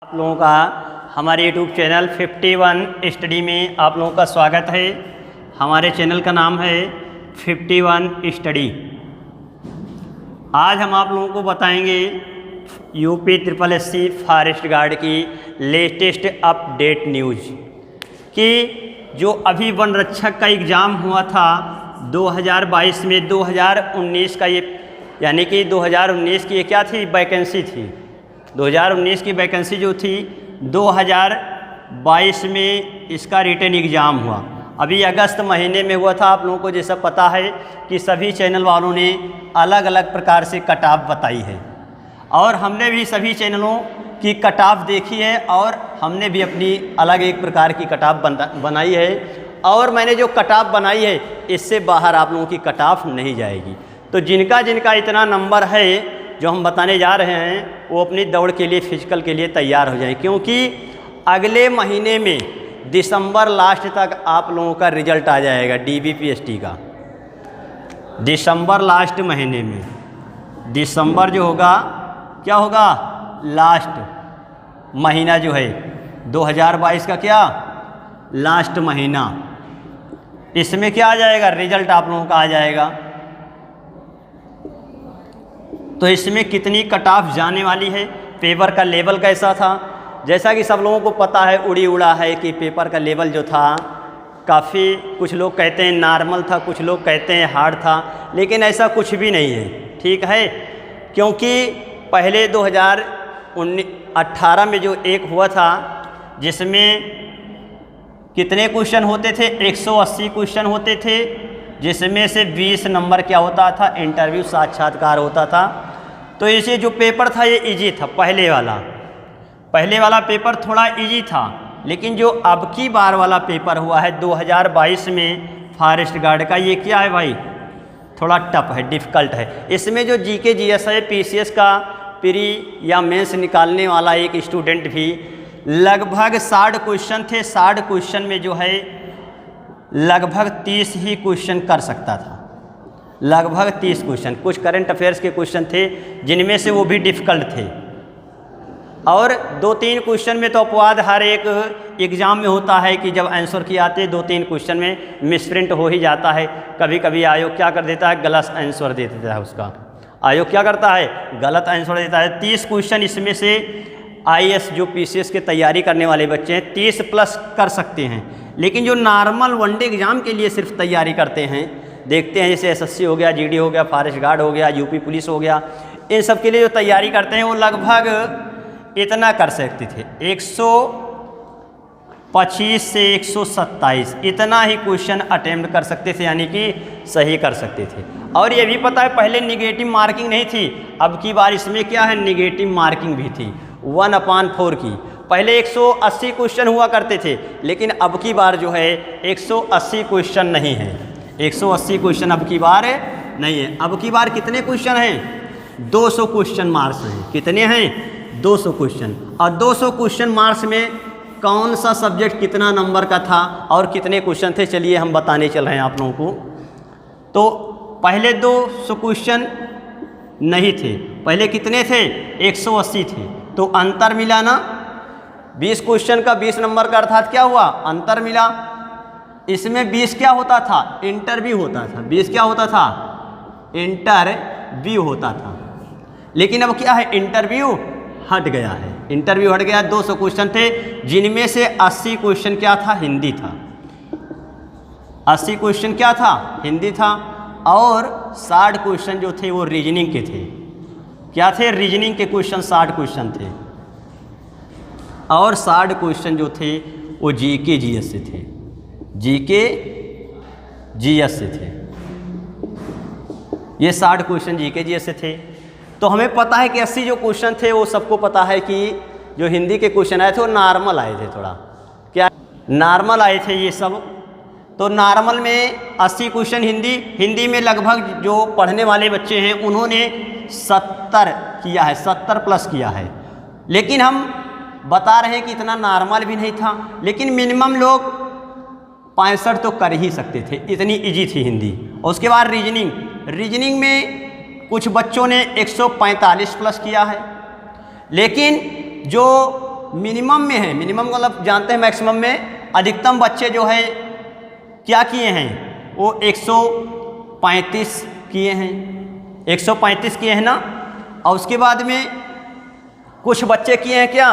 आप लोगों का हमारे YouTube चैनल 51 स्टडी में आप लोगों का स्वागत है। हमारे चैनल का नाम है 51 स्टडी। आज हम आप लोगों को बताएंगे यूपी SSC फॉरेस्ट गार्ड की लेटेस्ट अपडेट न्यूज़ कि जो अभी वन रक्षक का एग्ज़ाम हुआ था 2022 में 2019 का ये यानी कि 2019 की ये क्या थी वैकेंसी थी। 2019 की वैकेंसी जो थी 2022 में इसका रिटन एग्ज़ाम हुआ। अभी अगस्त महीने में हुआ था। आप लोगों को जैसा पता है कि सभी चैनल वालों ने अलग अलग प्रकार से कट ऑफ बताई है और हमने भी सभी चैनलों की कट ऑफ देखी है और हमने भी अपनी अलग एक प्रकार की कट ऑफ बनाई है और मैंने जो कट ऑफ बनाई है इससे बाहर आप लोगों की कट ऑफ नहीं जाएगी। तो जिनका जिनका इतना नंबर है जो हम बताने जा रहे हैं वो अपनी दौड़ के लिए फिजिकल के लिए तैयार हो जाएं, क्योंकि अगले महीने में दिसंबर लास्ट तक आप लोगों का रिजल्ट आ जाएगा DBPST का। दिसंबर लास्ट महीने में, दिसंबर जो होगा क्या होगा लास्ट महीना जो है 2022 का क्या लास्ट महीना, इसमें क्या आ जाएगा रिजल्ट आप लोगों का आ जाएगा। तो इसमें कितनी कट ऑफ जाने वाली है, पेपर का लेवल कैसा था। जैसा कि सब लोगों को पता है उड़ी उड़ा है कि पेपर का लेवल जो था काफ़ी, कुछ लोग कहते हैं नॉर्मल था, कुछ लोग कहते हैं हार्ड था, लेकिन ऐसा कुछ भी नहीं है, ठीक है। क्योंकि पहले 2018 में जो एक हुआ था जिसमें कितने क्वेश्चन होते थे 180 क्वेश्चन होते थे, जिसमें से 20 नंबर क्या होता था इंटरव्यू साक्षात्कार होता था। तो इसे जो पेपर था ये इजी था, पहले वाला पेपर थोड़ा इजी था। लेकिन जो अब की बार वाला पेपर हुआ है 2022 में फॉरेस्ट गार्ड का, ये क्या है भाई थोड़ा टफ है, डिफ़िकल्ट है। इसमें जो GK GS है PCS का प्री या मेंस निकालने वाला एक स्टूडेंट भी लगभग 60 क्वेश्चन थे। 60 क्वेश्चन में जो है लगभग 30 ही क्वेश्चन कर सकता था, लगभग 30 क्वेश्चन। कुछ करंट अफेयर्स के क्वेश्चन थे जिनमें से वो भी डिफ़िकल्ट थे और 2-3 क्वेश्चन में तो अपवाद हर एक एग्ज़ाम में होता है कि जब आंसर किए आते 2-3 क्वेश्चन में मिसप्रिंट हो ही जाता है। कभी कभी आयोग क्या कर देता है गलत आंसर दे देता है, उसका आयोग क्या करता है गलत आंसर देता है। 30 क्वेश्चन इसमें से IAS जो PCS की तैयारी करने वाले बच्चे हैं 30 प्लस कर सकते हैं। लेकिन जो नॉर्मल वनडे एग्ज़ाम के लिए सिर्फ तैयारी करते हैं, देखते हैं जैसे SSC हो गया, GD हो गया, फॉरेस्ट गार्ड हो गया, यूपी पुलिस हो गया, इन सब के लिए जो तैयारी करते हैं वो लगभग इतना कर सकते थे 125 से 127 इतना ही क्वेश्चन अटेम्प्ट कर सकते थे, यानी कि सही कर सकते थे। और ये भी पता है पहले निगेटिव मार्किंग नहीं थी, अब की बार इसमें क्या है निगेटिव मार्किंग भी थी 1/4 की। पहले 180 क्वेश्चन हुआ करते थे, लेकिन अब की बार जो है 180 क्वेश्चन नहीं है, 180 क्वेश्चन अब की बार नहीं है। अब की बार कितने क्वेश्चन हैं 200 क्वेश्चन मार्क्स हैं। कितने हैं 200 क्वेश्चन। और 200 क्वेश्चन मार्क्स में कौन सा सब्जेक्ट कितना नंबर का था और कितने क्वेश्चन थे, चलिए हम बताने चल रहे हैं आप लोगों को। तो पहले 200 क्वेश्चन नहीं थे, पहले कितने थे 180 थे। तो अंतर मिला ना, 20 क्वेश्चन का 20 नंबर का, अर्थात क्या हुआ अंतर मिला। इसमें 20 क्या होता था इंटरव्यू होता था, 20 क्या होता था इंटरव्यू होता था। लेकिन अब क्या है इंटरव्यू हट गया है, इंटरव्यू हट गया। 200 क्वेश्चन थे जिनमें से 80 क्वेश्चन क्या था हिंदी था, 80 क्वेश्चन क्या था हिंदी था और 60 क्वेश्चन जो थे वो रीजनिंग के थे। क्या थे रीजनिंग के क्वेश्चन 60 क्वेश्चन थे और 60 क्वेश्चन जो थे वो GK GS से थे, GK GS से थे। ये 60 क्वेश्चन GK GS से थे। तो हमें पता है कि 80 जो क्वेश्चन थे वो सबको पता है कि जो हिंदी के क्वेश्चन आए थे वो नॉर्मल आए थे, थोड़ा क्या नॉर्मल आए थे ये सब। तो नॉर्मल में 80 क्वेश्चन हिंदी में लगभग जो पढ़ने वाले बच्चे हैं उन्होंने 70 किया है, 70 प्लस किया है। लेकिन हम बता रहे हैं कि इतना नॉर्मल भी नहीं था, लेकिन मिनिमम लोग 65 तो कर ही सकते थे, इतनी इजी थी हिंदी। और उसके बाद रीजनिंग में कुछ बच्चों ने 145 प्लस किया है, लेकिन जो मिनिमम में है, मिनिमम मतलब जानते हैं मैक्सिमम में, अधिकतम बच्चे जो है क्या किए हैं, वो 135 किए हैं, 135 किए हैं ना। और उसके बाद में कुछ बच्चे किए हैं क्या,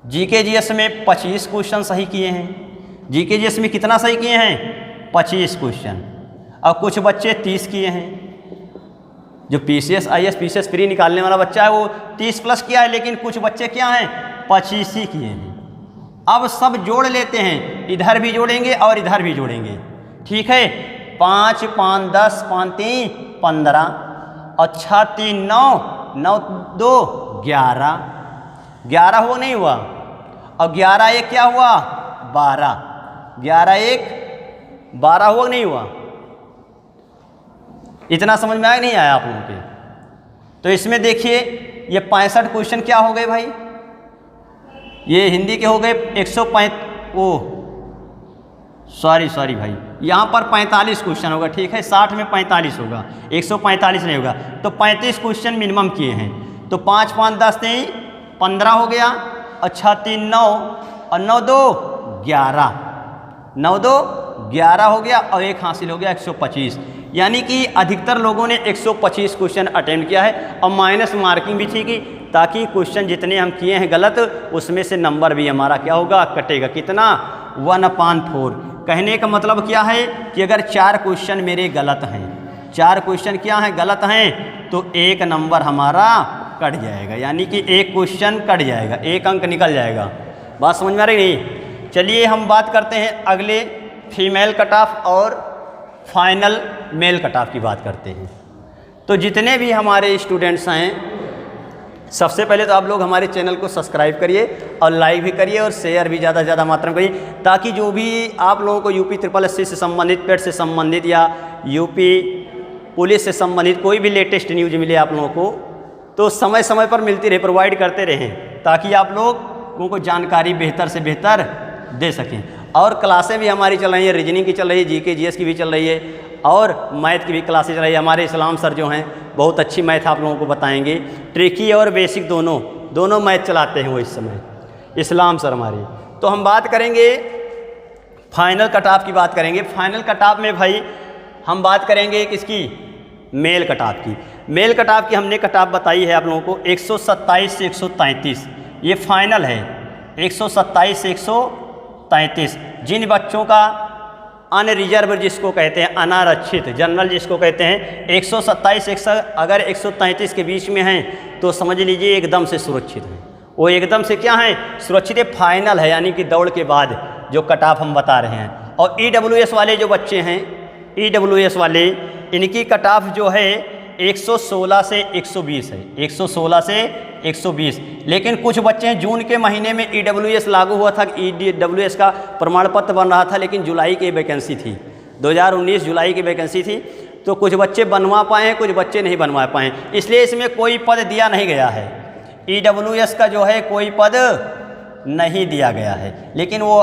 जीके जीएस में 25 क्वेश्चन सही किए हैं। जीके जीएस में कितना सही किए हैं, 25 क्वेश्चन। और कुछ बच्चे 30 किए हैं। जो पीसीएस आईएएस पीसीएस प्री निकालने वाला बच्चा है वो 30 प्लस किया है, लेकिन कुछ बच्चे क्या हैं, 25 ही किए हैं। अब सब जोड़ लेते हैं, इधर भी जोड़ेंगे और इधर भी जोड़ेंगे, ठीक है। 5 5 10 5 3 15 और 6 3 9 9 2 11, 11 हुआ नहीं हुआ, और 11 1 क्या हुआ, 12, 11 1 12 हुआ नहीं हुआ। इतना समझ में आया नहीं आया आप लोगों के? तो इसमें देखिए ये 65 क्वेश्चन क्या हो गए भाई, ये हिंदी के हो गए 105, सॉरी भाई, यहाँ पर 45 क्वेश्चन होगा, ठीक है। 60 में 45 होगा, 145 नहीं होगा। तो 35 क्वेश्चन मिनिमम किए हैं। तो 5 5 10 3 15 हो गया, और 6 3 9 और 9 2 11, 9 2 11 हो गया, और एक हासिल हो गया 125। यानी कि अधिकतर लोगों ने 125 क्वेश्चन अटेम्प्ट किया है। और माइनस मार्किंग भी थी कि ताकि क्वेश्चन जितने हम किए हैं गलत, उसमें से नंबर भी हमारा क्या होगा, कटेगा। कितना, 1/4। कहने का मतलब क्या है कि अगर 4 क्वेश्चन मेरे गलत हैं, 4 क्वेश्चन क्या हैं, गलत हैं, तो 1 नंबर हमारा कट जाएगा। यानी कि 1 क्वेश्चन कट जाएगा, 1 अंक निकल जाएगा। बात समझ में आ रही नहीं? चलिए हम बात करते हैं अगले फीमेल कट ऑफ और फाइनल मेल कट ऑफ की बात करते हैं। तो जितने भी हमारे स्टूडेंट्स हैं, सबसे पहले तो आप लोग हमारे चैनल को सब्सक्राइब करिए और लाइक भी करिए और शेयर भी ज़्यादा से ज़्यादा मात्रा में करिए, ताकि जो भी आप लोगों को यूपी SSSC से संबंधित, पेट से संबंधित या यूपी पुलिस से संबंधित कोई भी लेटेस्ट न्यूज मिले आप लोगों को, तो समय समय पर मिलती रहे, प्रोवाइड करते रहें, ताकि आप लोगों को जानकारी बेहतर से बेहतर दे सकें। और क्लासें भी हमारी चल रही हैं, रीजनिंग की चल रही है, जीके जीएस की भी चल रही है, और मैथ की भी क्लासेज चल रही है। हमारे इस्लाम सर जो हैं बहुत अच्छी मैथ आप लोगों को बताएंगे, ट्रिकी और बेसिक दोनों मैथ चलाते हैं वो इस समय, इस्लाम सर हमारे। तो हम बात करेंगे फाइनल कट ऑफ की, बात करेंगे फाइनल कट ऑफ में भाई हम बात करेंगे किसकी, मेल कट ऑफ की। मेल कट ऑफ की हमने कट ऑफ बताई है आप लोगों को 127 से 133, ये फाइनल है। 127 से 133 जिन बच्चों का अनरिजर्व जिसको कहते हैं, अनारक्षित जनरल जिसको कहते हैं, 127 अगर 133 के बीच में हैं तो समझ लीजिए एकदम से सुरक्षित हैं। वो एकदम से क्या है, सुरक्षित है, फाइनल है। यानी कि दौड़ के बाद जो कट ऑफ हम बता रहे हैं। और EWS वाले जो बच्चे हैं, EWS वाले, इनकी कट ऑफ जो है 116 से 120 है, 116 से 120। लेकिन कुछ बच्चे हैं, जून के महीने में EWS लागू हुआ था, EWS का प्रमाण पत्र बन रहा था, लेकिन जुलाई की वैकेंसी थी, 2019 जुलाई की वैकेंसी थी, तो कुछ बच्चे बनवा पाए हैं, कुछ बच्चे नहीं बनवा पाए, इसलिए इसमें कोई पद दिया नहीं गया है। EWS का जो है कोई पद नहीं दिया गया है, लेकिन वो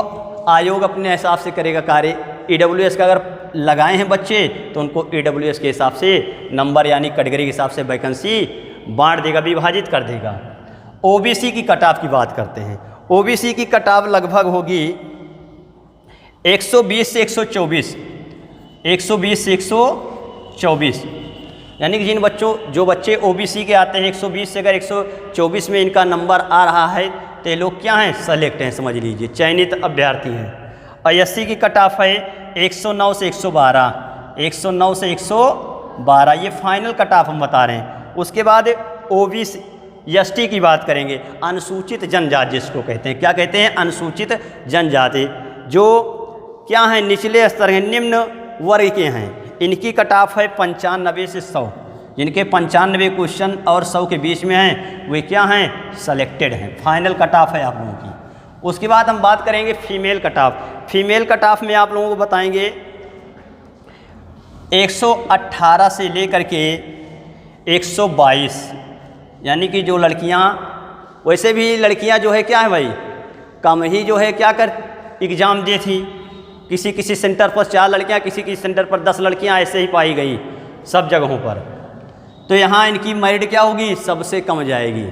आयोग अपने हिसाब से करेगा कार्य। EWS का अगर लगाए हैं बच्चे तो उनको EWS के हिसाब से नंबर यानी कैटेगरी के हिसाब से वैकेंसी बांट देगा, विभाजित कर देगा। OBC की कट ऑफ की बात करते हैं। OBC की कट ऑफ लगभग होगी 120 से 124, 120 से 124। यानी कि जो बच्चे OBC के आते हैं 120 से अगर 124 में इनका नंबर आ रहा है तो ये लोग क्या हैं, सेलेक्ट हैं, समझ लीजिए, चयनित अभ्यर्थी हैं। और SC की कट ऑफ है 109 से 112, 109 से 112, ये फाइनल कट ऑफ हम बता रहे हैं। उसके बाद OBC ST की बात करेंगे, अनुसूचित जनजाति जिसको कहते हैं, क्या कहते हैं, अनुसूचित जनजाति, जो क्या हैं, निचले स्तर हैं, निम्न वर्ग के हैं। इनकी कट ऑफ है 95 से 100, जिनके 95 क्वेश्चन और 100 के बीच में हैं वे क्या हैं, सेलेक्टेड हैं, फाइनल कट ऑफ है आप लोगों की। उसके बाद हम बात करेंगे female cut off. Female cut off में आप लोगों को बताएंगे 118 से लेकर के 122, यानी कि जो लड़कियां, वैसे भी लड़कियां जो है क्या है भाई, कम ही जो है क्या कर एग्ज़ाम दी थी। किसी सेंटर पर 4 लड़कियां, किसी सेंटर पर 10 लड़कियां ऐसे ही पाई गई सब जगहों पर। तो यहाँ इनकी मेरिट क्या होगी, सबसे कम जाएगी।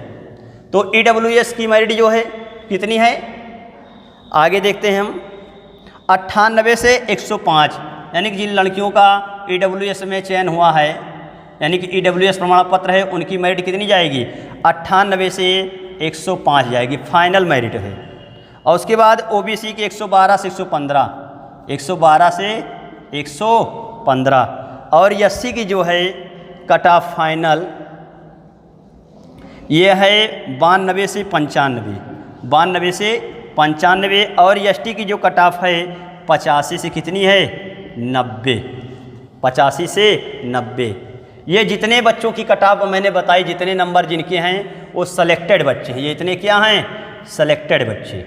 तो EWS की मेरिट जो है कितनी है, आगे देखते हैं हम, 98 से 105, यानी कि जिन लड़कियों का EWS में चयन हुआ है, यानी कि EWS प्रमाण पत्र है, उनकी मेरिट कितनी जाएगी, 98 से 105 जाएगी, फाइनल मेरिट है। और उसके बाद OBC की 112 से 115, 112 से 115, और SC की जो है कट ऑफ फाइनल ये है 92 से 95, 92 से 95, और ST की जो कट ऑफ है 85 से कितनी है, 90, 85 से 90। ये जितने बच्चों की कट ऑफ मैंने बताई, जितने नंबर जिनके हैं वो सेलेक्टेड बच्चे हैं, ये इतने क्या हैं, सेलेक्टेड बच्चे।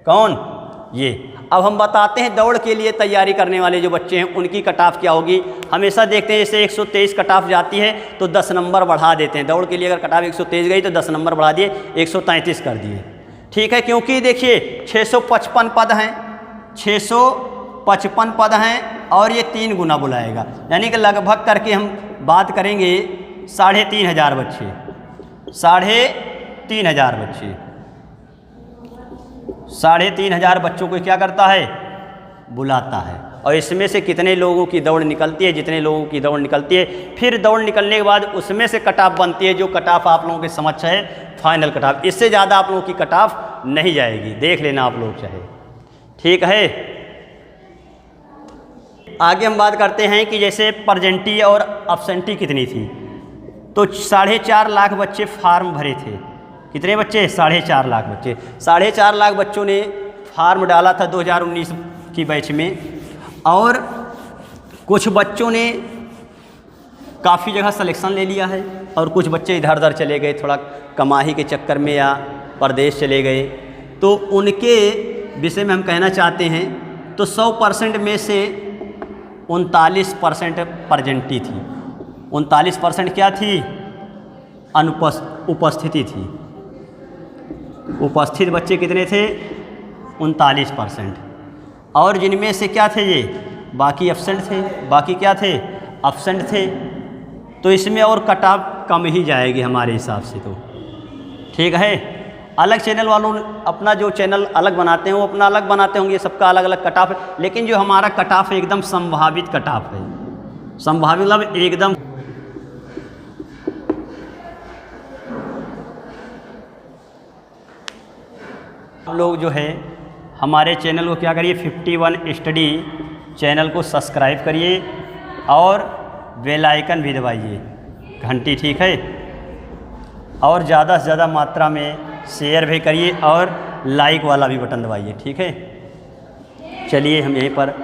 कौन, ये। अब हम बताते हैं दौड़ के लिए तैयारी करने वाले जो बच्चे हैं उनकी कट ऑफ क्या होगी। हमेशा देखते हैं जैसे 123 कट ऑफ जाती है तो 10 नंबर बढ़ा देते हैं, दौड़ के लिए अगर कट ऑफ 123 गई तो 10 नंबर बढ़ा दिए, 133 कर दिए, ठीक है। क्योंकि देखिए 655 पद हैं, 655 पद हैं, और ये 3 गुना बुलाएगा, यानी कि लगभग करके हम बात करेंगे 3500 बच्चे, 3500 बच्चे, 3500 बच्चों को क्या करता है, बुलाता है। और इसमें से कितने लोगों की दौड़ निकलती है, जितने लोगों की दौड़ निकलती है, फिर दौड़ निकलने के बाद उसमें से कट ऑफ बनती है, जो कट ऑफ आप लोगों के समझ है फाइनल कट ऑफ। इससे ज़्यादा आप लोगों की कट ऑफ नहीं जाएगी, देख लेना आप लोग चाहे, ठीक है। आगे हम बात करते हैं कि जैसे परजेंटी और अब्सेंटी कितनी थी, तो 4.5 लाख बच्चे फार्म भरे थे। कितने बच्चे, 4.5 लाख बच्चे, 4.5 लाख बच्चों ने फार्म डाला था 2019 की बैच में, और कुछ बच्चों ने काफ़ी जगह सिलेक्शन ले लिया है, और कुछ बच्चे इधर उधर चले गए, थोड़ा कमाही के चक्कर में या परदेश चले गए। तो उनके विषय में हम कहना चाहते हैं, तो 100% में से 39% परजेंटी थी, 39% क्या थी, उपस्थिति थी। उपस्थित बच्चे कितने थे, 39%, और जिनमें से क्या थे, ये बाकी एब्सेंट थे, बाकी क्या थे, एब्सेंट थे। तो इसमें और कट ऑफ कम ही जाएगी हमारे हिसाब से, तो ठीक है। अलग चैनल वालों अपना जो चैनल अलग बनाते हैं वो अपना अलग बनाते होंगे, सबका अलग अलग कट ऑफ है, लेकिन जो हमारा कट ऑफ है एकदम संभावित कट ऑफ है, संभावित मतलब एकदम। आप लोग जो है हमारे चैनल को क्या करिए, 51 स्टडी चैनल को सब्सक्राइब करिए और बेल आइकन भी दबाइए, घंटी, ठीक है। और ज़्यादा से ज़्यादा मात्रा में शेयर भी करिए और लाइक वाला भी बटन दबाइए, ठीक है। चलिए हम यहीं पर